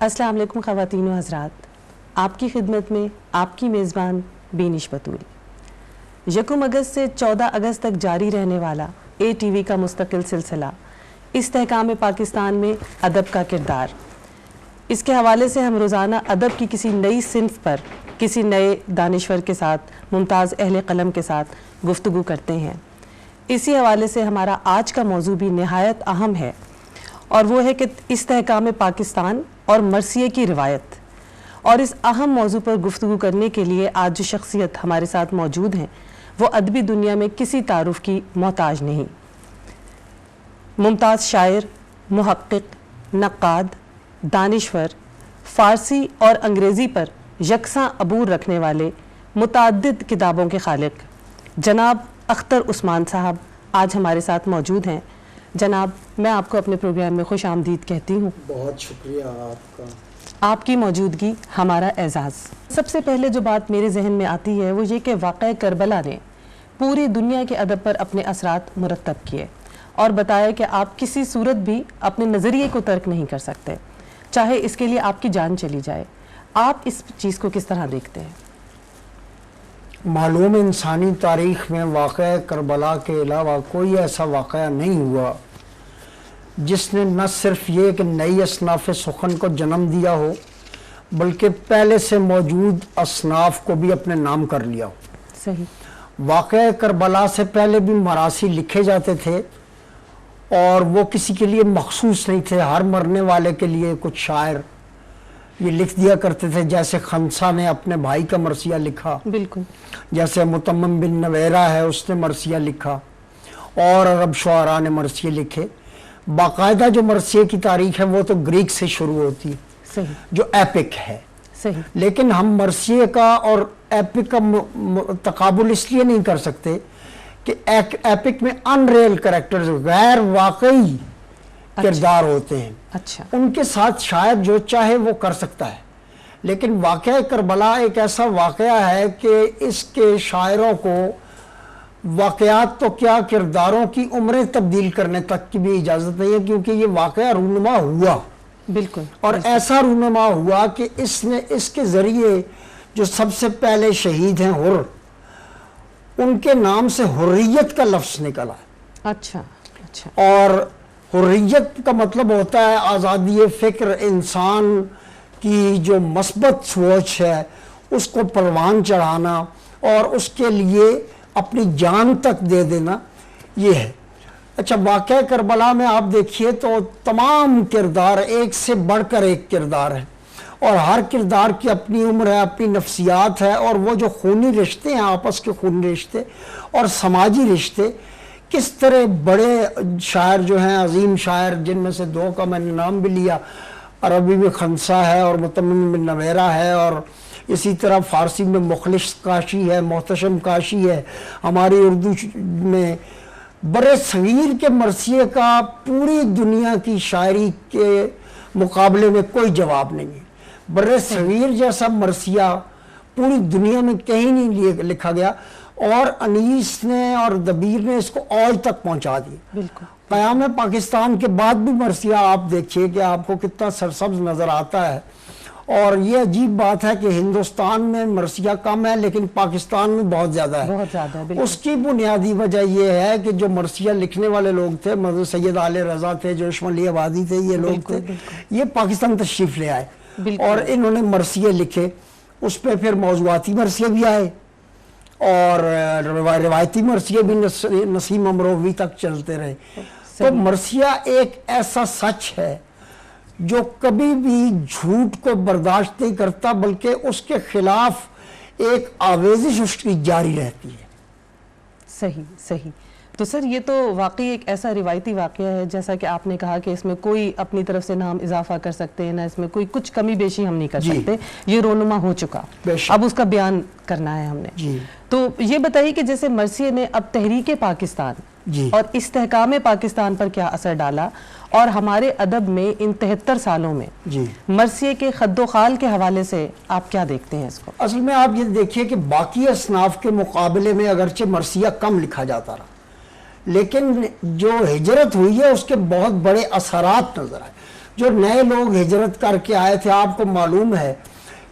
السلام علیکم خواتین و حضرات، آپ کی خدمت میں آپ کی میزبان بینش بطوری۔ 1 اگست سے 14 اگست تک جاری رہنے والا اے ٹی وی کا مستقل سلسلہ استحکام پاکستان میں ادب کا کردار، اس کے حوالے سے ہم روزانہ ادب کی کسی نئی صنف پر کسی نئے دانشور کے ساتھ، ممتاز اہل قلم کے ساتھ گفتگو کرتے ہیں۔ اسی حوالے سے ہمارا آج کا موضوع بھی نہایت اہم ہے، اور وہ ہے کہ استحکام پاکستان اور مرثیے کی روایت۔ اور اس اہم موضوع پر گفتگو کرنے کے لیے آج جو شخصیت ہمارے ساتھ موجود ہیں وہ ادبی دنیا میں کسی تعارف کی محتاج نہیں۔ ممتاز شاعر، محقق، نقاد، دانشور، فارسی اور انگریزی پر یکساں عبور رکھنے والے، متعدد کتابوں کے خالق جناب اختر عثمان صاحب آج ہمارے ساتھ موجود ہیں۔ جناب، میں آپ کو اپنے پروگرام میں خوش آمدید کہتی ہوں۔ بہت شکریہ آپ کا۔ آپ کی موجودگی ہمارا اعزاز۔ سب سے پہلے جو بات میرے ذہن میں آتی ہے وہ یہ کہ واقعہ کربلا نے پوری دنیا کے ادب پر اپنے اثرات مرتب کیے اور بتایا کہ آپ کسی صورت بھی اپنے نظریے کو ترک نہیں کر سکتے، چاہے اس کے لیے آپ کی جان چلی جائے۔ آپ اس چیز کو کس طرح دیکھتے ہیں؟ معلوم انسانی تاریخ میں واقعہ کربلا کے علاوہ کوئی ایسا واقعہ نہیں ہوا جس نے نہ صرف یہ کہ نئی اصناف سخن کو جنم دیا ہو، بلکہ پہلے سے موجود اصناف کو بھی اپنے نام کر لیا ہو۔ صحیح۔ واقعہ کربلا سے پہلے بھی مراثی لکھے جاتے تھے، اور وہ کسی کے لیے مخصوص نہیں تھے۔ ہر مرنے والے کے لیے کچھ شاعر یہ لکھ دیا کرتے تھے، جیسے خنسا نے اپنے بھائی کا مرثیہ لکھا، بالکل، جیسے متمم بن نویرہ ہے اس نے مرثیہ لکھا، اور عرب شعراء نے مرثیے لکھے۔ باقاعدہ جو مرثیے کی تاریخ ہے وہ تو گریک سے شروع ہوتی ہے، صحیح، جو ایپک ہے۔ صحیح، لیکن ہم مرثیے کا اور ایپک کا تقابل اس لیے نہیں کر سکتے کہ ایپک میں ان ریئل کریکٹرز، غیر واقعی کردار ہوتے ہیں، اچھا، ان کے ساتھ شاعر جو چاہے وہ کر سکتا ہے۔ لیکن واقعہ کربلا ایک ایسا واقعہ ہے کہ اس کے شاعروں کو واقعات تو کیا، کرداروں کی عمریں تبدیل کرنے تک کی بھی اجازت نہیں ہے، کیونکہ یہ واقعہ رونما ہوا، بالکل، اور ایسا رونما ہوا کہ اس کے ذریعے جو سب سے پہلے شہید ہیں حر، ان کے نام سے حریت کا لفظ نکلا ہے۔ اچھا، اچھا، اور حریت کا مطلب ہوتا ہے آزادی فکر، انسان کی جو مثبت سوچ ہے اس کو پروان چڑھانا اور اس کے لیے اپنی جان تک دے دینا، یہ ہے۔ اچھا، واقعہ کربلا میں آپ دیکھیے تو تمام کردار ایک سے بڑھ کر ایک کردار ہے، اور ہر کردار کی اپنی عمر ہے، اپنی نفسیات ہے، اور وہ جو خونی رشتے ہیں، آپس کے خونی رشتے اور سماجی رشتے، کس طرح بڑے شاعر جو ہیں، عظیم شاعر، جن میں سے 2 کا میں نے نام بھی لیا، عربی میں خنسا ہے اور متمم بن نویرہ ہے، اور اسی طرح فارسی میں مخلص کاشی ہے، محتشم کاشی ہے، ہماری اردو میں برِ صغیر کے مرثیے کا پوری دنیا کی شاعری کے مقابلے میں کوئی جواب نہیں ہے۔ برِ صغیر جیسا مرثیہ پوری دنیا میں کہیں نہیں لکھا گیا، اور انیس نے اور دبیر نے اس کو آج تک پہنچا دی۔ بالکل۔ قیام پاکستان کے بعد بھی مرثیہ آپ دیکھیے کہ آپ کو کتنا سرسبز نظر آتا ہے، اور یہ عجیب بات ہے کہ ہندوستان میں مرثیہ کم ہے لیکن پاکستان میں بہت زیادہ ہے۔ بہت زیادہ ہے، بالکل۔ اس کی بنیادی وجہ یہ ہے کہ جو مرثیہ لکھنے والے لوگ تھے، مثلا سید آل رضا تھے، جو علی آبادی تھے، یہ لوگ تھے، یہ پاکستان تشریف لے آئے، اور انہوں نے مرثیے لکھے۔ اس پہ پھر موضوعاتی مرثیے بھی آئے، اور روایتی مرثیے بھی نسیم امروی تک چلتے رہے۔ تو مرثیہ ایک ایسا سچ ہے جو کبھی بھی جھوٹ کو برداشت نہیں کرتا، بلکہ اس کے خلاف ایک آویزش اس کی جاری رہتی ہے۔ صحیح، صحیح۔ تو سر، یہ تو واقعی ایک ایسا روایتی واقعہ ہے، جیسا کہ آپ نے کہا کہ اس میں کوئی اپنی طرف سے نہ ہم اضافہ کر سکتے ہیں، نہ اس میں کوئی کچھ کمی بیشی ہم نہیں کر سکتے، یہ رونما ہو چکا، اب اس کا بیان کرنا ہے ہم نے۔ تو یہ بتائیے کہ جیسے مرثیے نے اب تحریک پاکستان اور استحکام پاکستان پر کیا اثر ڈالا، اور ہمارے ادب میں ان 73 سالوں میں مرثیے کے خد و خال کے حوالے سے آپ کیا دیکھتے ہیں اس کو؟ اصل میں آپ یہ دیکھیے کہ باقی اصناف کے مقابلے میں اگرچہ مرثیہ کم لکھا جاتا رہا، لیکن جو ہجرت ہوئی ہے اس کے بہت بڑے اثرات نظر آئے۔ جو نئے لوگ ہجرت کر کے آئے تھے، آپ کو معلوم ہے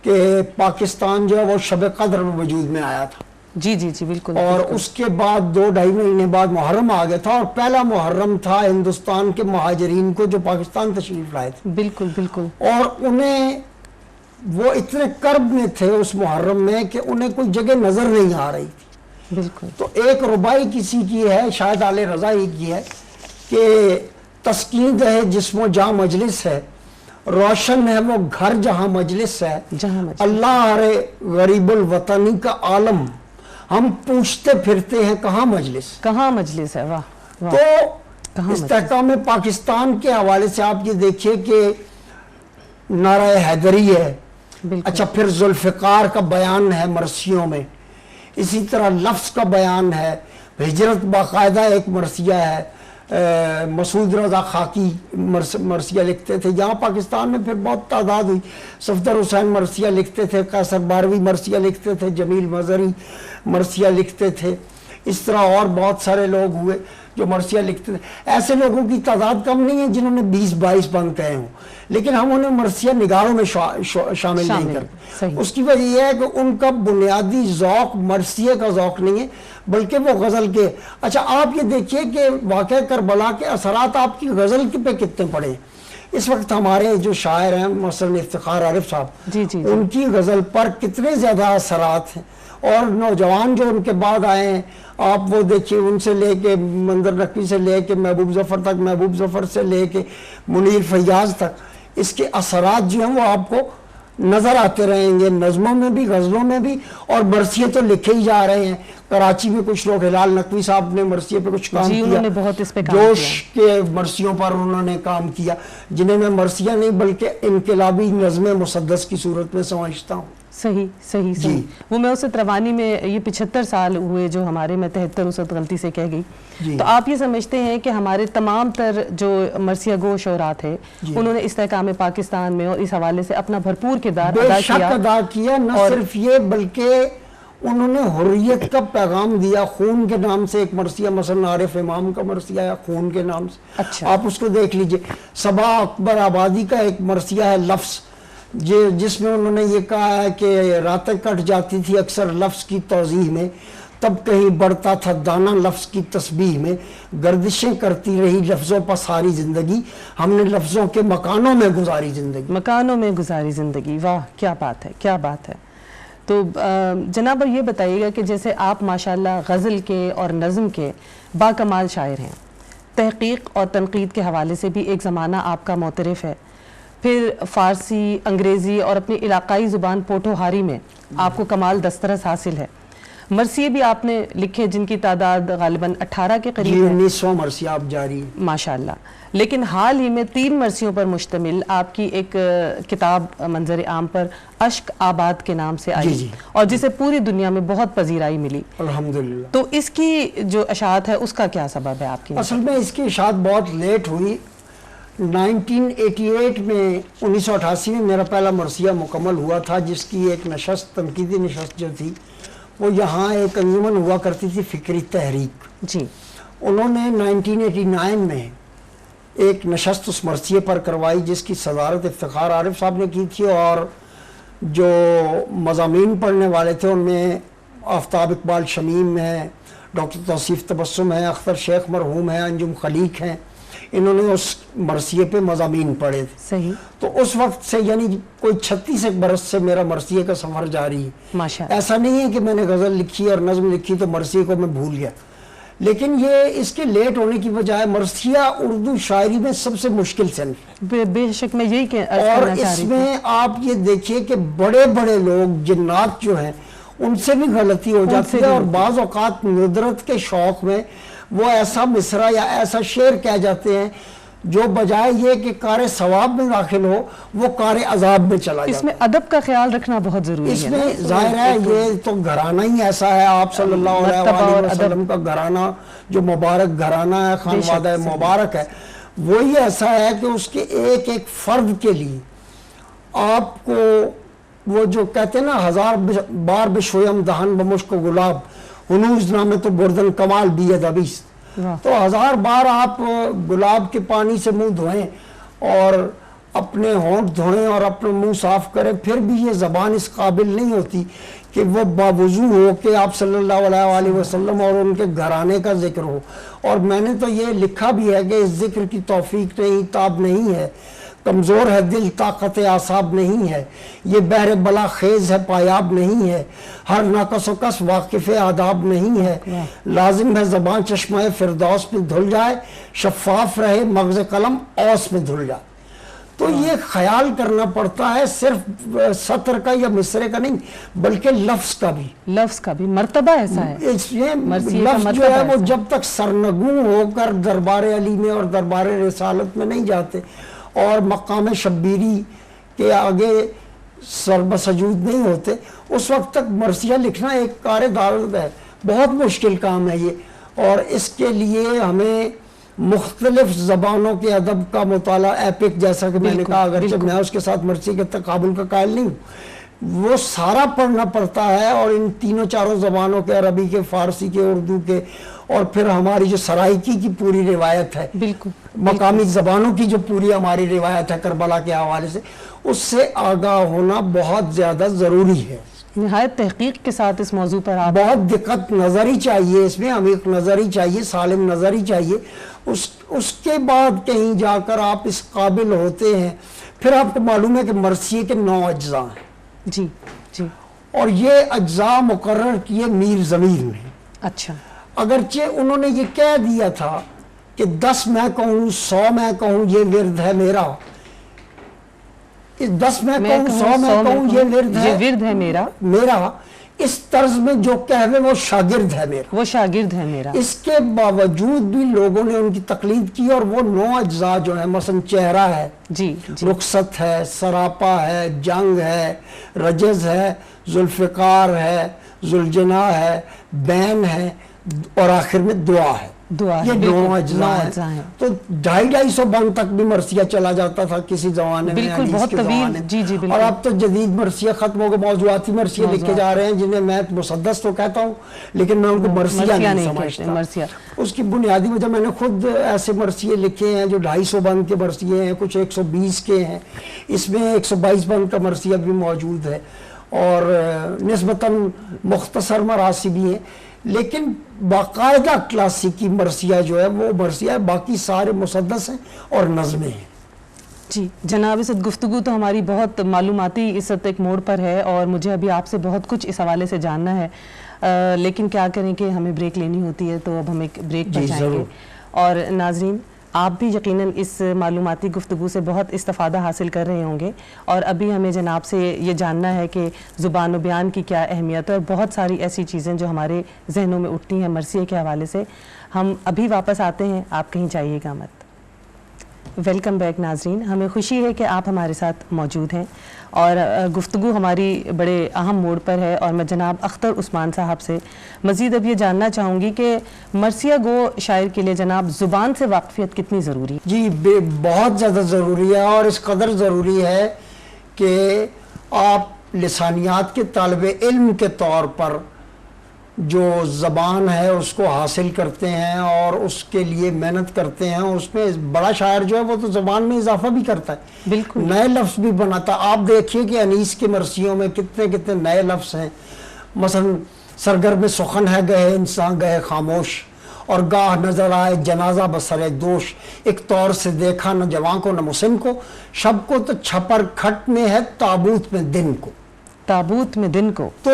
کہ پاکستان جو ہے وہ شب قدر میں وجود میں آیا تھا، جی جی جی بالکل، اور اس کے بعد 2-2.5 مہینے بعد محرم آ گیا تھا، اور پہلا محرم تھا ہندوستان کے مہاجرین کو جو پاکستان تشریف لائے تھے، بالکل بالکل، اور انہیں وہ اتنے کرب میں تھے اس محرم میں کہ انہیں کوئی جگہ نظر نہیں آ رہی تھی۔ بالکل، تو ایک ربائی کسی کی ہے، شاید آل رضا ہی کی ہے، کہ تسکین ہے جسم و جہاں مجلس ہے، روشن ہے وہ گھر جہاں مجلس ہے، جہاں مجلس، اللہ رے غریب الوطنی کا عالم، ہم پوچھتے پھرتے ہیں کہاں مجلس، کہاں مجلس ہے، واہ واہ، تو کہاں استحکام پاکستان کے حوالے سے آپ یہ دیکھیے کہ نعرہ حیدری ہے، بالکل، اچھا پھر ذوالفقار کا بیان ہے مرثیوں میں، اسی طرح لفظ کا بیان ہے، ہجرت باقاعدہ ایک مرثیہ ہے، مسعود رضا خاکی مرثیہ لکھتے تھے، یہاں پاکستان میں پھر بہت تعداد ہوئی، صفدر حسین مرثیہ لکھتے تھے، قیصر باروی مرثیہ لکھتے تھے، جمیل مظہری مرثیہ لکھتے تھے، اس طرح اور بہت سارے لوگ ہوئے جو مرثیہ لکھتے تھے۔ ایسے لوگوں کی تعداد کم نہیں ہے جنہوں نے 20-22 بند کہے ہوں، لیکن ہم انہیں مرثیہ نگاروں میں شامل نہیں کرتے۔ اس کی وجہ یہ ہے کہ ان کا بنیادی ذوق مرثیے کا ذوق نہیں ہے، بلکہ وہ غزل کے۔ اچھا آپ یہ دیکھیے کہ واقعہ کربلا کے اثرات آپ کی غزل پہ کتنے پڑے ہیں۔ اس وقت ہمارے جو شاعر ہیں مثلا افتخار عارف صاحب، ان کی غزل پر کتنے زیادہ اثرات ہیں، اور نوجوان جو ان کے بعد آئے ہیں، آپ وہ دیکھیے ان سے لے کے منظر نقوی سے لے کے محبوب ظفر تک، محبوب ظفر سے لے کے منیر فیاض تک، اس کے اثرات جو ہیں وہ آپ کو نظر آتے رہیں گے، نظموں میں بھی، غزلوں میں بھی، اور مرثیے تو لکھے ہی جا رہے ہیں۔ کراچی میں کچھ لوگ، ہلال نقوی صاحب نے مرثیے پہ کچھ کام کیا، انہوں نے بہت اس پہ کام جوش کے مرثیوں پر انہوں نے کام کیا، جنہیں میں مرثیہ نہیں بلکہ انقلابی نظم مسدس کی صورت میں سمجھتا ہوں۔ صحیح صحیح صحیح، وہ میں اسے روانی میں یہ 75 سال ہوئے جو ہمارے، میں 73 اس وقت غلطی سے کہہ گئی، تو آپ یہ سمجھتے ہیں کہ ہمارے تمام تر جو مرثیہ گو شعراء تھے انہوں نے استحکام پاکستان میں اور اس حوالے سے اپنا بھرپور کردار بے شک ادا کیا، نہ صرف یہ بلکہ انہوں نے حریت کا پیغام دیا۔ خون کے نام سے ایک مرثیہ مثلا عارف امام کا مرثیہ ہے خون کے نام سے، آپ اس کو دیکھ لیجئے۔ صبا اکبر آبادی کا ایک مرثیہ ہے لفظ، جس میں انہوں نے یہ کہا ہے کہ راتیں کٹ جاتی تھی اکثر لفظ کی توضیح میں، تب کہیں بڑھتا تھا دانہ لفظ کی تسبیح میں، گردشیں کرتی رہی لفظوں پر ساری زندگی، ہم نے لفظوں کے مکانوں میں گزاری زندگی، مکانوں میں گزاری زندگی۔ واہ کیا بات ہے، کیا بات ہے۔ تو جناب یہ بتائیے گا کہ جیسے آپ ماشاءاللہ غزل کے اور نظم کے باکمال شاعر ہیں، تحقیق اور تنقید کے حوالے سے بھی ایک زمانہ آپ کا معترف ہے، پھر فارسی، انگریزی اور اپنی علاقائی زبان پوٹھوہاری میں آپ کو کمال دسترس حاصل ہے۔ مرثیے بھی آپ نے لکھے جن کی تعداد غالباً 18 کے قریب ہے، 1900 مرثیہ آپ جاری ہیں ماشاءاللہ۔ لیکن حال ہی میں 3 مرثیوں پر مشتمل آپ کی ایک کتاب منظر عام پر اشک آباد کے نام سے آئی، اور جسے پوری دنیا میں بہت پذیرائی ملی الحمدللہ۔ تو اس کی جو اشاعت ہے اس کا کیا سبب ہے آپ کی؟ اصل میں اس کی اشاعت بہت لیٹ ہوئی۔ 1988 میں 1988 میں میرا پہلا مرثیہ مکمل ہوا تھا، جس کی ایک نشست، تنقیدی نشست جو تھی وہ یہاں ایک انجمن ہوا کرتی تھی فکری تحریک، جی انہوں نے 1989 میں ایک نشست اس مرثیے پر کروائی جس کی صدارت افتخار عارف صاحب نے کی تھی، اور جو مضامین پڑھنے والے تھے ان میں آفتاب اقبال شمیم ہے، ڈاکٹر توصیف تبسم ہے، اختر شیخ مرحوم ہے، انجم خلیق ہیں، انہوں نے اس مرثیے پہ مضامین پڑھے تھے۔ صحیح۔ تو اس وقت سے یعنی کوئی 36 برس سے میرا مرثیے کا سفر جاری ہے۔ ماشاءاللہ۔ ایسا نہیں ہے کہ میں نے غزل لکھی اور نظم لکھی تو مرثیے کو میں بھول گیا، لیکن یہ اس کے لیٹ ہونے کی بجائے مرثیہ اردو شاعری میں سب سے مشکل صنف ہے۔ بے شک میں یہی اور اس میں آپ یہ دیکھیے کہ بڑے بڑے لوگ جنات جو ہیں ان سے بھی غلطی ہو جاتی ہے، اور بعض اوقات ندرت کے شوق میں وہ ایسا مصرع یا ایسا شعر کہہ جاتے ہیں جو بجائے یہ کہ کار ثواب میں داخل ہو وہ کار عذاب میں چلا جاتا ہے۔ اس میں ادب کا خیال رکھنا بہت ضروری ہے۔ اس میں ظاہر ہے یہ تو گھرانہ ہی ایسا ہے، آپ صلی اللہ علیہ وسلم کا گھرانہ جو مبارک گھرانہ ہے، خانوادہ مبارک ہے، وہی ایسا ہے کہ اس کے ایک ایک فرد کے لیے آپ کو وہ جو کہتے ہیں نا 1000 بار بشویم دہن بمشک و گلاب ہنوز نامے تو بردن کمال بید ابیست، تو 1000 بار آپ گلاب کے پانی سے منہ دھوئیں اور اپنے ہونٹ دھوئیں اور اپنا منہ صاف کریں، پھر بھی یہ زبان اس قابل نہیں ہوتی کہ وہ باوضو ہو کہ آپ صلی اللہ علیہ وآلہ وسلم اور ان کے گھرانے کا ذکر ہو. اور میں نے تو یہ لکھا بھی ہے کہ اس ذکر کی توفیق نہیں، تاب نہیں ہے، کمزور ہے دل، طاقت اعصاب نہیں ہے، یہ بحر بلا خیز ہے، پایاب نہیں ہے، ہر ناقص و کس واقف آداب نہیں ہے، لازم ہے زبان چشمہ فردوس میں دھل جائے، شفاف رہے مغز قلم اوس میں دھل جائے. تو یہ خیال کرنا پڑتا ہے صرف سطر کا یا مصرے کا نہیں بلکہ لفظ کا بھی. لفظ کا بھی مرتبہ ایسا ہے. لفظ جو ہے وہ جب تک سرنگوں ہو کر دربار علی میں اور دربار رسالت میں نہیں جاتے اور مقام شبیری کے آگے سر بسجود نہیں ہوتے، اس وقت تک مرثیہ لکھنا ایک کار دارد ہے. بہت مشکل کام ہے یہ، اور اس کے لیے ہمیں مختلف زبانوں کے ادب کا مطالعہ، ایپک جیسا کہ میں نے کہا، اگرچہ میں اس کے ساتھ مرثی کے تقابل کا قائل نہیں ہوں، وہ سارا پڑھنا پڑتا ہے. اور ان تینوں چاروں زبانوں کے، عربی کے، فارسی کے، اردو کے، اور پھر ہماری جو سرائکی کی پوری روایت ہے، مقامی زبانوں کی جو پوری ہماری روایت ہے کربلا کے حوالے سے، اس سے آگاہ ہونا بہت زیادہ ضروری ہے. نہایت تحقیق کے ساتھ اس موضوع پر آپ بہت دقت نظر ہی چاہیے، اس میں عمیق نظر ہی چاہیے، سالم نظر ہی چاہیے. اس کے بعد کہیں جا کر آپ اس قابل ہوتے ہیں. پھر آپ کو معلوم ہے کہ مرثیے کے 9 اجزاء ہیں. جی جی. اور یہ اجزاء مقرر کیے میر ضمیر نے. اچھا. اگرچہ انہوں نے یہ کہہ دیا تھا کہ 10 میں کہوں 100 میں کہوں یہ ورد ہے میرا، 10 میں کہوں 100 میں کہوں یہ ورد ہے میرا، اس طرز میں جو کہوے وہ شاگرد ہے میرا، وہ شاگرد ہے میرا. اس کے باوجود بھی لوگوں نے ان کی تقلید کی، اور وہ 9 اجزاء جو ہیں، مثلا چہرہ ہے، جی رخصت ہے، سراپا ہے، جنگ ہے، رجز ہے، ذوالفقار ہے، ذوالجناح ہے، بین ہے، اور آخر میں دعا ہے. یہ 9 اجزاء ہیں. تو 250 بند تک بھی مرثیہ چلا جاتا تھا کسی زمانے میں، بالکل بہت طویل. اور اب تو جدید مرثیہ ختم ہو گئے، موضوعاتی مرثیہ لکھے جا رہے ہیں جنہیں میں مسدس تو کہتا ہوں لیکن میں ان کو مرثیہ نہیں سمجھتا. اس کی بنیادی وجہ میں نے خود ایسے مرثیے لکھے ہیں جو 250 بند کے مرثیے ہیں، کچھ 120 کے ہیں، اس میں 122 بند کا مرثیہ بھی موجود ہے، اور نسبتاً مختصر مراثی بھی ہیں. لیکن باقاعدہ کلاسیکی مرثیہ جو ہے وہ مرثیہ ہے، باقی سارے مسدس ہیں اور نظمیں ہیں. جی جناب، اس گفتگو تو ہماری بہت معلوماتی اس وقت ایک موڑ پر ہے، اور مجھے ابھی آپ سے بہت کچھ اس حوالے سے جاننا ہے، لیکن کیا کریں کہ ہمیں بریک لینی ہوتی ہے، تو اب ہم ایک بریک پر جائیں گے. اور ناظرین، آپ بھی یقیناً اس معلوماتی گفتگو سے بہت استفادہ حاصل کر رہے ہوں گے، اور ابھی ہمیں جناب سے یہ جاننا ہے کہ زبان و بیان کی کیا اہمیت ہے، اور بہت ساری ایسی چیزیں جو ہمارے ذہنوں میں اٹھتی ہیں مرثیے کے حوالے سے. ہم ابھی واپس آتے ہیں، آپ کہیں جائیے گا مت. ویلکم بیک ناظرین، ہمیں خوشی ہے کہ آپ ہمارے ساتھ موجود ہیں، اور گفتگو ہماری بڑے اہم موڑ پر ہے. اور میں جناب اختر عثمان صاحب سے مزید اب یہ جاننا چاہوں گی کہ مرثیہ گو شاعر کے لیے جناب زبان سے واقفیت کتنی ضروری ہے؟ جی بہت زیادہ ضروری ہے، اور اس قدر ضروری ہے کہ آپ لسانیات کے طالب علم کے طور پر جو زبان ہے اس کو حاصل کرتے ہیں اور اس کے لیے محنت کرتے ہیں. اس میں بڑا شاعر جو ہے وہ تو زبان میں اضافہ بھی کرتا ہے، بالکل نئے لفظ بھی بناتا. آپ دیکھیے کہ انیس کے مرثیوں میں کتنے کتنے نئے لفظ ہیں. مثلا سرگرم سخن ہے گئے انسان گئے خاموش، اور گاہ نظر آئے جنازہ بسر دوش، ایک طور سے دیکھا نہ جوان کو نہ مسن کو، شب کو تو چھپر کھٹ میں ہے تابوت میں دن کو. تابوت میں دن کو تو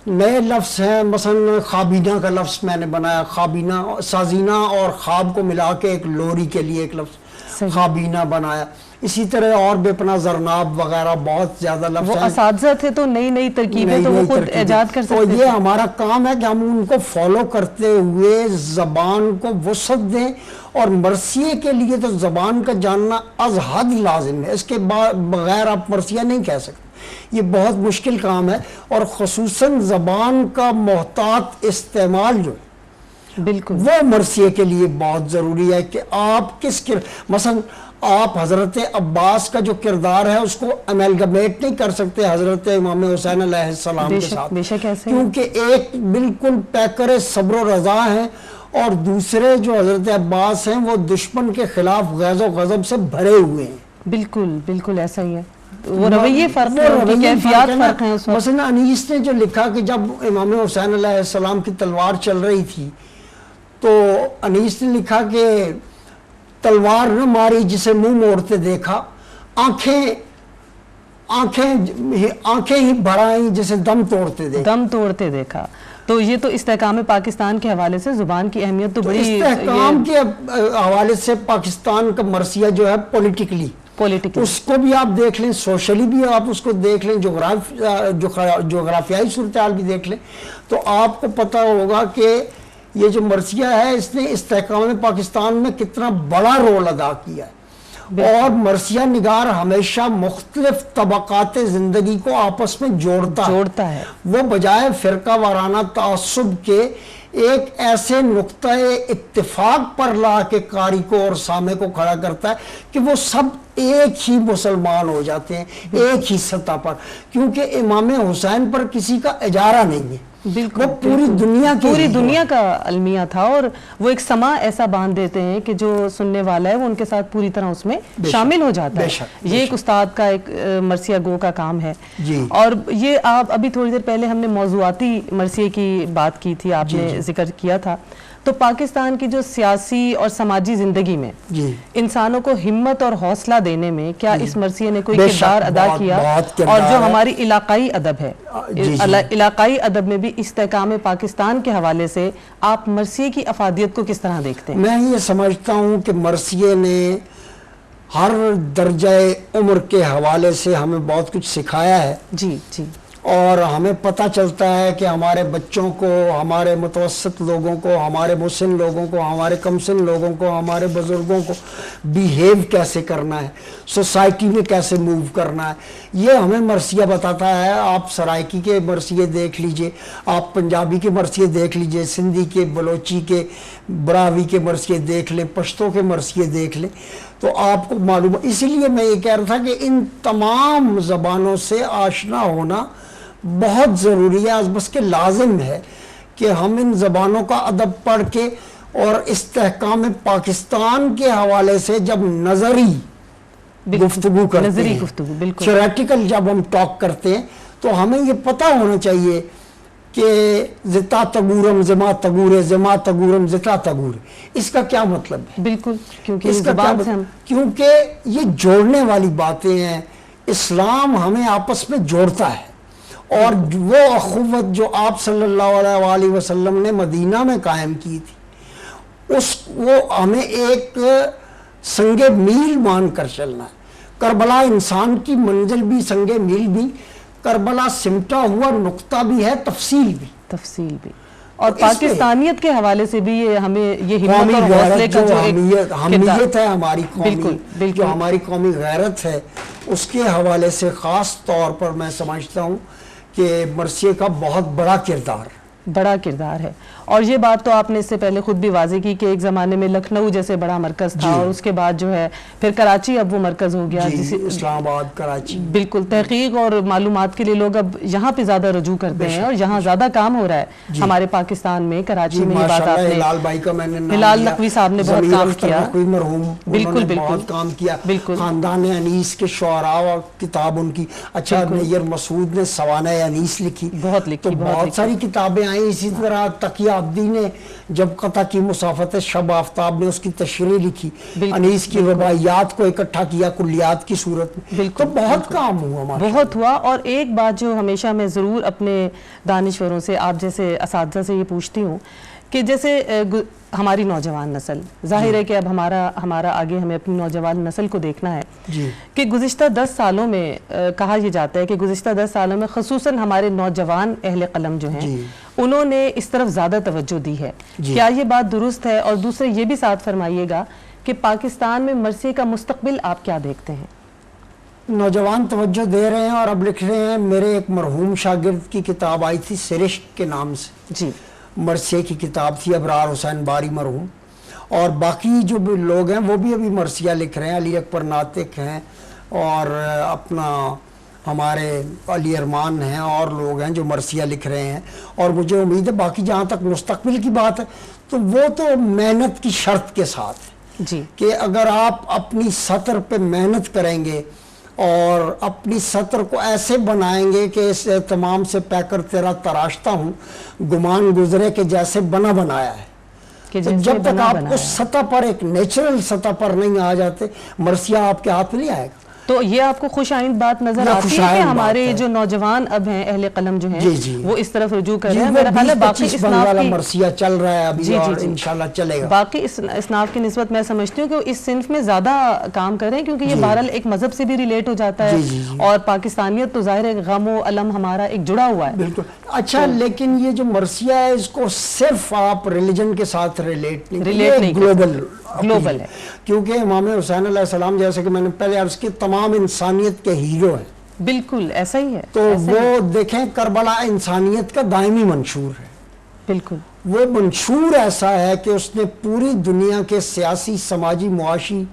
نئے لفظ ہیں. مثلا خوابینہ کا لفظ میں نے بنایا، خوابینہ سازینہ اور خواب کو ملا کے ایک لوری کے لیے ایک لفظ خوابینہ بنایا. اسی طرح اور بے پناہ زرناب وغیرہ بہت زیادہ لفظ ہیں. وہ اساتذہ تھے تو نئی نئی ترکیبیں تو وہ خود ایجاد کر سکتے تھے. یہ ہمارا کام ہے کہ ہم ان کو فالو کرتے ہوئے زبان کو وسعت دیں، اور مرثیے کے لیے تو زبان کا جاننا از حد لازم ہے. اس کے بغیر آپ مرثیہ نہیں کہہ سکتے. یہ بہت مشکل کام ہے، اور خصوصاً زبان کا محتاط استعمال جو ہے بالکل وہ مرثیے کے لیے بہت ضروری ہے. کہ آپ مثلا آپ حضرت عباس کا جو کردار ہے اس کو امیلگمیٹ نہیں کر سکتے حضرت امام حسین علیہ السلام کے ساتھ، کیونکہ ایک بالکل پیکر صبر و رضا ہیں، اور دوسرے جو حضرت عباس ہیں وہ دشمن کے خلاف غیظ و غضب سے بھرے ہوئے ہیں. بالکل بالکل ایسا ہی ہے، وہ رویے فرق ہیں، ان کی کیفیات فرق ہیں اس وقت. مثلا انیس نے جو لکھا کہ جب امام حسین علیہ السلام کی تلوار چل رہی تھی تو انیس نے لکھا کہ تلوار نہ ماری جسے منہ موڑتے دیکھا، آنکھیں ہی بھرائیں جسے دم توڑتے دیکھا. تو یہ تو استحکام پاکستان کے حوالے سے زبان کی اہمیت تو بڑی، استحکام کے حوالے سے پاکستان کا مرثیہ جو ہے پولیٹیکلی اس کو بھی آپ دیکھ لیں، سوشلی بھی آپ اس کو دیکھ لیں، جغرافیائی صورتحال بھی دیکھ لیں، تو آپ کو پتہ ہوگا کہ یہ جو مرثیہ ہے اس نے استحکام پاکستان میں کتنا بڑا رول ادا کیا ہے. اور مرثیہ نگار ہمیشہ مختلف طبقات زندگی کو آپس میں جوڑتا ہے. وہ بجائے فرقہ وارانہ تعصب کے ایک ایسے نقطۂ اتفاق پر لا کے قاری کو اور سامع کو کھڑا کرتا ہے کہ وہ سب ایک ہی مسلمان ہو جاتے ہیں ایک ہی سطح پر، کیونکہ امام حسین پر کسی کا اجارہ نہیں ہے، بالکل وہ پوری دنیا کا المیہ تھا، اور وہ ایک سما ایسا باندھ دیتے ہیں کہ جو سننے والا ہے وہ ان کے ساتھ پوری طرح اس میں شامل ہو جاتا ہے. یہ ایک استاد کا ایک مرثیہ گو کا کام ہے. اور یہ آپ ابھی تھوڑی دیر پہلے ہم نے موضوعاتی مرثیے کی بات کی تھی، آپ نے ذکر کیا تھا، تو پاکستان کی جو سیاسی اور سماجی زندگی میں انسانوں کو ہمت اور حوصلہ دینے میں کیا اس مرثیے نے کوئی کردار ادا کیا؟ اور جو ہماری علاقائی ادب ہے، علاقائی ادب میں بھی استحکام پاکستان کے حوالے سے آپ مرثیے کی افادیت کو کس طرح دیکھتے ہیں؟ میں یہ سمجھتا ہوں کہ مرثیے نے ہر درجہ عمر کے حوالے سے ہمیں بہت کچھ سکھایا ہے. اور ہمیں پتہ چلتا ہے کہ ہمارے بچوں کو، ہمارے متوسط لوگوں کو، ہمارے مسن لوگوں کو، ہمارے کم سن لوگوں کو، ہمارے بزرگوں کو بیہیو کیسے کرنا ہے، سوسائٹی میں کیسے موو کرنا ہے. یہ ہمیں مرثیہ بتاتا ہے. آپ سرائکی کے مرثیے دیکھ لیجئے، آپ پنجابی کے مرثیے دیکھ لیجئے، سندھی کے، بلوچی کے، براوی کے مرثیے دیکھ لیں، پشتو کے مرثیے دیکھ لیں، تو آپ کو معلوم. اسی لیے میں یہ کہہ رہا تھا کہ ان تمام زبانوں سے آشنا ہونا بہت ضروری ہے، بس کہ لازم ہے کہ ہم ان زبانوں کا ادب پڑھ کے اور استحکام پاکستان کے حوالے سے جب نظری گفتگو کرتے ہیں، تھیوریٹیکل جب ہم ٹاک کرتے ہیں، تو ہمیں یہ پتہ ہونا چاہیے کہ زتا تگورم زما تگورے، زما تگورم زتا تگورے، اس کا کیا مطلب ہے؟ بالکل، کیونکہ یہ جوڑنے والی باتیں ہیں. اسلام ہمیں آپس میں جوڑتا ہے، اور وہ اخوت جو آپ صلی اللہ علیہ وآلہ وسلم نے مدینہ میں قائم کی تھی، وہ ہمیں ایک سنگ میل مان کر چلنا ہے. کربلا انسان کی منزل بھی، سنگ میل بھی، کربلا سمٹا ہوا نقطہ بھی ہے، تفصیل بھی. اور پاکستانیت کے حوالے سے بھی یہ ہمیں یہ ہمت اور حوصلے کا جو حمیت ہے ہماری قومی، جو ہماری قومی غیرت ہے، اس کے حوالے سے خاص طور پر میں سمجھتا ہوں کہ مرثیے کا بہت بڑا کردار ہے. اور یہ بات تو آپ نے اس سے پہلے خود بھی واضح کی کہ ایک زمانے میں لکھنؤ جیسے بڑا مرکز تھا، اور اس کے بعد جو ہے پھر کراچی اب وہ مرکز ہو گیا، اسلام آباد، کراچی. بالکل، تحقیق اور معلومات کے لیے لوگ اب یہاں پہ زیادہ رجوع کرتے ہیں، اور یہاں زیادہ کام ہو رہا ہے ہمارے پاکستان میں. کراچی میں یہ بات آپ نے، ہلال بھائی کا میں نے ہلال نقوی صاحب نے بہت کام کیا، بالکل بہت کام کیا. خاندان انیس کے شعراء اور کتاب ان کی، اچھا نیر مسعود نے سوانح انیس لکھی، بہت ساری کتابیں آئیں. اسی طرح تقیہ عبدی نے جب قطع کی مسافت شب آفتاب نے اس کی تشریح لکھی، انیس کی رباعیات کو اکٹھا کیا کلیات کی صورت میں. تو بہت کام ہوا. اور ایک بات جو ہمیشہ میں ضرور اپنے دانشوروں سے، آپ جیسے اساتذہ سے یہ پوچھتی ہوں کہ جیسے ہماری نوجوان نسل، ظاہر ہے کہ اب ہمارا آگے ہمیں اپنی نوجوان نسل کو دیکھنا ہے کہ گزشتہ 10 سالوں میں کہا یہ جاتا ہے کہ گزشتہ 10 سالوں میں خصوصاً ہمارے نوجوان اہل قلم جو ہیں انہوں نے اس طرف زیادہ توجہ دی ہے. کیا یہ بات درست ہے؟ اور دوسرے یہ بھی ساتھ فرمائیے گا کہ پاکستان میں مرثیے کا مستقبل آپ کیا دیکھتے ہیں؟ نوجوان توجہ دے رہے ہیں اور اب لکھ رہے ہیں. میرے ایک مرحوم شاگرد کی کتاب آئی تھی سرشک کے نام سے، مرثیے کی کتاب تھی، ابرار حسین باری مرحوم. اور باقی جو بھی لوگ ہیں وہ بھی ابھی مرثیہ لکھ رہے ہیں. علی اکبر ناطق ہیں، اور اپنا ہمارے علی ارمان ہیں، اور لوگ ہیں جو مرثیہ لکھ رہے ہیں. اور مجھے امید ہے باقی جہاں تک مستقبل کی بات ہے تو وہ تو محنت کی شرط کے ساتھ ہے. جی کہ اگر آپ اپنی سطر پہ محنت کریں گے اور اپنی سطر کو ایسے بنائیں گے کہ اس اہتمام سے پہ کر تیرا تراشتا ہوں گمان گزرے کہ جیسے بنا بنایا ہے، کہ تو جیسے جب تک بنا آپ بنایا اس سطح پر ایک نیچرل سطح پر نہیں آ جاتے مرثیہ آپ کے ہاتھ میں نہیں آئے گا۔ تو یہ آپ کو خوش آئند بات نظر یہ آتی خوش ہے کہ آئند ہمارے بات ہے۔ جو نوجوان اب ہیں اہل قلم جو ہیں جی جی وہ اس طرف رجوع کر جی رہے ہیں؟ وہ میرا خیال ہے باقی 20-25 بند اصناف والا کی مرثیہ چل رہا ہے ابھی جی اور جی جی انشاءاللہ چلے گا۔ باقی اصناف کی نسبت میں سمجھتی ہوں کہ وہ اس صنف میں زیادہ کام کر رہے ہیں، کیونکہ یہ جی بہرحال ایک مذہب سے بھی ریلیٹ ہو جاتا ہے جی جی جی اور پاکستانیت تو ظاہر ہے غم و علم ہمارا ایک جڑا ہوا ہے۔ بالکل اچھا، لیکن یہ جو مرثیہ ہے اس کو صرف آپ ریلیجن کے ساتھ ریلیٹ نہیں ریلیٹ نہیں کر گلوبل گلوبل ہے، کیونکہ امام حسین علیہ السلام جیسے کہ میں نے پہلے عرض کی تمام انسانیت کے ہیرو ہیں، بالکل ایسا ہی ہے، تو ایسا ہی ہے، وہ دیکھیں کربلا انسانیت کا دائمی منشور ہے، بالکل وہ منشور ایسا ہے کہ اس نے پوری دنیا کے سیاسی سماجی معاشی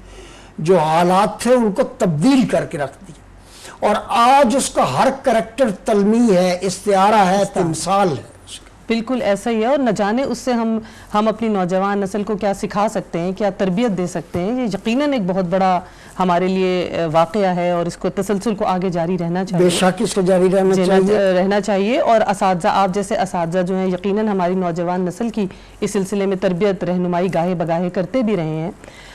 جو حالات تھے ان کو تبدیل کر کے رکھ دیا، اور آج اس کا ہر کریکٹر تلمیح ہے، استعارہ ہے، تمثال ہے۔ بالکل ایسا ہی ہے، اور نہ جانے اس سے ہم اپنی نوجوان نسل کو کیا سکھا سکتے ہیں، کیا تربیت دے سکتے ہیں۔ یہ یقیناً ایک بہت بڑا ہمارے لیے واقعہ ہے اور اس کو تسلسل کو آگے جاری رہنا چاہیے، بے شک اس کو جاری رہنا چاہیے، اور اساتذہ آپ جیسے اساتذہ جو ہیں یقیناً ہماری نوجوان نسل کی اس سلسلے میں تربیت رہنمائی گاہے بگاہے کرتے بھی رہے ہیں۔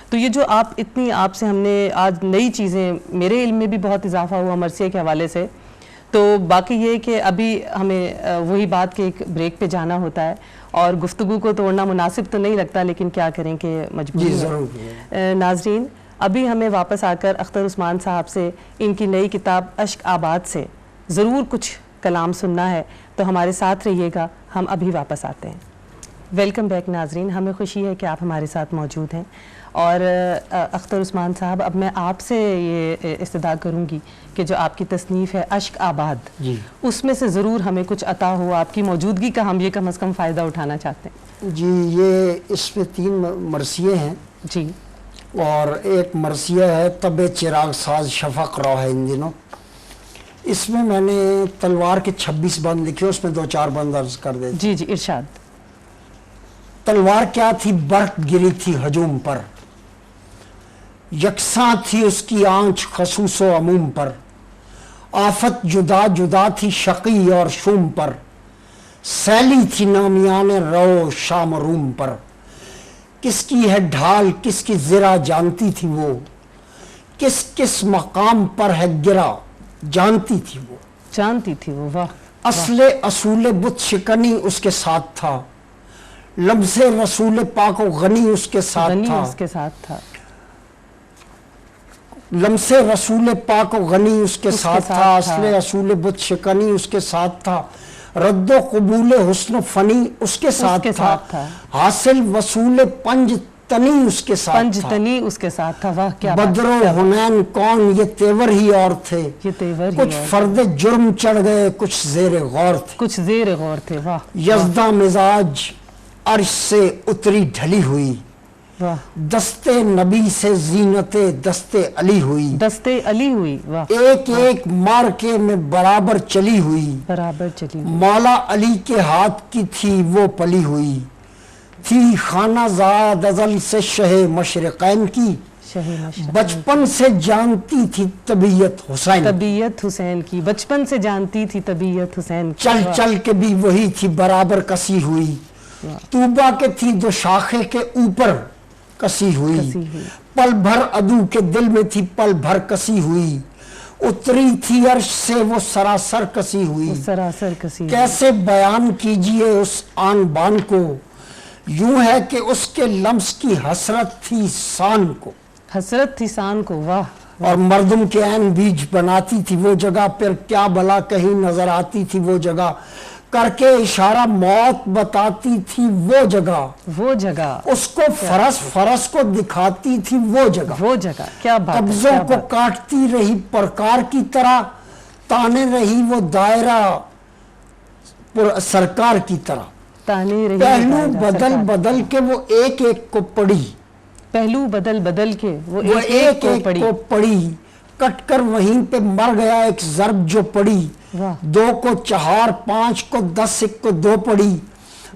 تو یہ جو آپ سے ہم نے آج نئی چیزیں، میرے علم میں بھی بہت اضافہ ہوا مرثیہ کے حوالے سے، تو باقی یہ کہ ابھی ہمیں وہی بات کہ ایک بریک پہ جانا ہوتا ہے اور گفتگو کو توڑنا مناسب تو نہیں لگتا، لیکن کیا کریں کہ مجبوری ہے۔ ناظرین ابھی ہمیں واپس آ کر اختر عثمان صاحب سے ان کی نئی کتاب اشک آباد سے ضرور کچھ کلام سننا ہے، تو ہمارے ساتھ رہیے گا، ہم ابھی واپس آتے ہیں۔ ویلکم بیک ناظرین، ہمیں خوشی ہے کہ آپ ہمارے ساتھ موجود ہیں، اور اختر عثمان صاحب اب میں آپ سے یہ استدعا کروں گی کہ جو آپ کی تصنیف ہے اشک آباد، جی اس میں سے ضرور ہمیں کچھ عطا ہو، آپ کی موجودگی کا ہم یہ کم از کم فائدہ اٹھانا چاہتے ہیں۔ جی یہ اس میں 3 مرثیے ہیں، جی اور ایک مرثیہ ہے طب چراغ ساز شفق رو ہے ان دنوں، اس میں میں نے تلوار کے 26 بند لکھے، اس میں 2-4 بند عرض کر دیتے۔ جی جی ارشاد۔ تلوار کیا تھی برق گری تھی ہجوم پر، یکساں تھی اس کی آنچ خصوص و عموم پر، آفت جدا جدا تھی شقی اور شوم پر، سیلی تھی نامیان رو شام و روم پر، کس کی ہے ڈھال کس کی زرہ جانتی تھی وہ، کس کس مقام پر ہے گرا جانتی تھی وہ، جانتی تھی وہ، واہ، اصل اصول بت شکنی اس کے ساتھ تھا، لمس رسول پاک و غنی اس کے ساتھ غنی تھا، اس کے ساتھ تھا، لمس رسول پاک و غنی اس کے ساتھ تھا، اصل اصول بت شکنی اس کے ساتھ تھا، رد و قبول حسن و فنی اس کے ساتھ تھا، حاصل وصول پنج تنی اس کے ساتھ تھا، پنج تنی اس کے ساتھ تھا، واہ کیا بدر و حنین کون یہ تیور ہی اور تھے، یہ تیور ہی کچھ فرد جرم چڑھ گئے کچھ زیر غور تھے، کچھ زیر غور تھے، واہ یزدہ مزاج عرش سے اتری ڈھلی ہوئی، واہ، دستے نبی سے زینت دستے علی ہوئی، دستے علی ہوئی، واہ، ایک ایک مارکے میں برابر چلی ہوئی، برابر چلی ہوئی، مولا علی کے ہاتھ کی تھی وہ پلی ہوئی، تھی خانہ زاد ازل سے شہ مشرقین کی، شہی مشرق، بچپن سے جانتی تھی طبیعت حسین، طبیعت حسین کی، بچپن سے جانتی تھی طبیعت حسین کی، چل چل کے بھی وہی تھی برابر کسی ہوئی، طوبہ کے تھی دو شاخے کے اوپر کسی ہوئی، پل بھر عدو کے دل میں تھی پل بھر کسی ہوئی، اتری تھی عرش سے وہ سراسر کسی ہوئی، سراسر کسی ہوئی، کیسے بیان کیجئے اس آن بان کو، یوں ہے کہ اس کے لمس کی حسرت تھی سان کو، حسرت تھی سان کو، واہ، اور مردم کے عین بیج بناتی تھی وہ جگہ، پھر کیا بلا کہیں نظر آتی تھی وہ جگہ، کر کے اشارہ موت بتاتی تھی وہ جگہ، وہ جگہ، اس کو فرس کو دکھاتی تھی وہ جگہ، وہ جگہ، کیا بات ہے، قبضوں کو کاٹتی رہی پرکار کی طرح، تانے رہی وہ دائرہ سرکار کی طرح، تانے رہی پہلو بدل بدل کے وہ ایک ایک کو پڑی، پہلو بدل بدل کے وہ وہ ایک ایک کو پڑی، کٹ کر وہیں پہ مر گیا ایک ضرب جو پڑی، 2 کو 4 5 کو 10 1 کو 2 پڑی،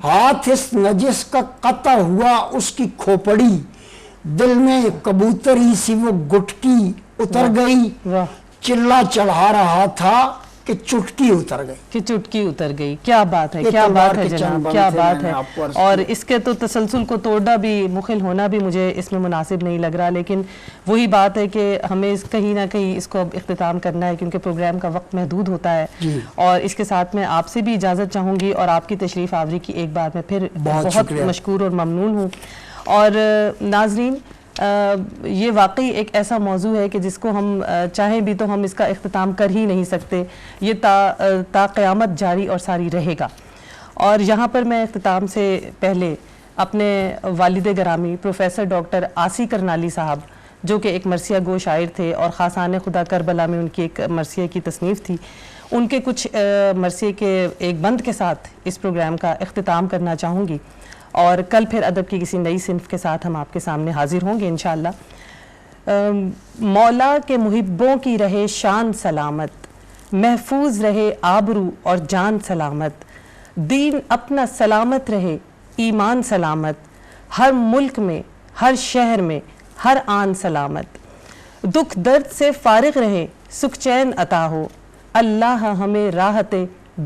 ہاتھ اس نجس کا قطع ہوا اس کی کھوپڑی، دل میں کبوتری سی وہ گٹکی اتر گئی، واہ چلا چڑھا رہا تھا کہ چٹکی اتر گئی. کہ چٹکی اتر گئی. کیا بات ہے، یہ کیا تلوار بات ہے کے چند جناب، بند کیا تھے، بات میں نے ہے. آپ کو عرض اور کیا. اس کے تو تسلسل کو توڑنا بھی، مخل ہونا بھی مجھے اس میں مناسب نہیں لگ رہا، لیکن وہی بات ہے کہ ہمیں کہیں نہ کہیں اس کو اب اختتام کرنا ہے، کیونکہ پروگرام کا وقت محدود ہوتا ہے. اور اس کے ساتھ میں آپ سے بھی اجازت چاہوں گی، اور آپ کی تشریف آوری کی ایک بار میں پھر بہت مشکور اور ممنون ہوں. اور ناظرین، یہ واقعی ایک ایسا موضوع ہے کہ جس کو ہم چاہیں بھی تو ہم اس کا اختتام کر ہی نہیں سکتے. یہ تا قیامت جاری اور ساری رہے گا. اور یہاں پر میں اختتام سے پہلے اپنے والد گرامی پروفیسر ڈاکٹر آسی کرنالی صاحب، جو کہ ایک مرثیہ گو شاعر تھے اور خاصان خدا کربلا میں ان کی ایک مرثیے کی تصنیف تھی، ان کے کچھ مرثیے کے ایک بند کے ساتھ اس پروگرام کا اختتام کرنا چاہوں گی. اور کل پھر ادب کی کسی نئی صنف کے ساتھ ہم آپ کے سامنے حاضر ہوں گے انشاءاللہ. مولا کے محبوں کی رہے شان سلامت، محفوظ رہے آبرو اور جان سلامت، دین اپنا سلامت رہے ایمان سلامت، ہر ملک میں ہر شہر میں ہر آن سلامت، دکھ درد سے فارغ رہے سکھ چین عطا ہو، اللہ ہمیں راحت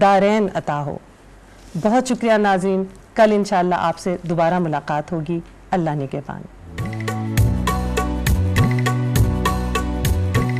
دارین عطا ہو. بہت شکریہ ناظرین، کل انشاءاللہ آپ سے دوبارہ ملاقات ہوگی. اللہ نگہبان.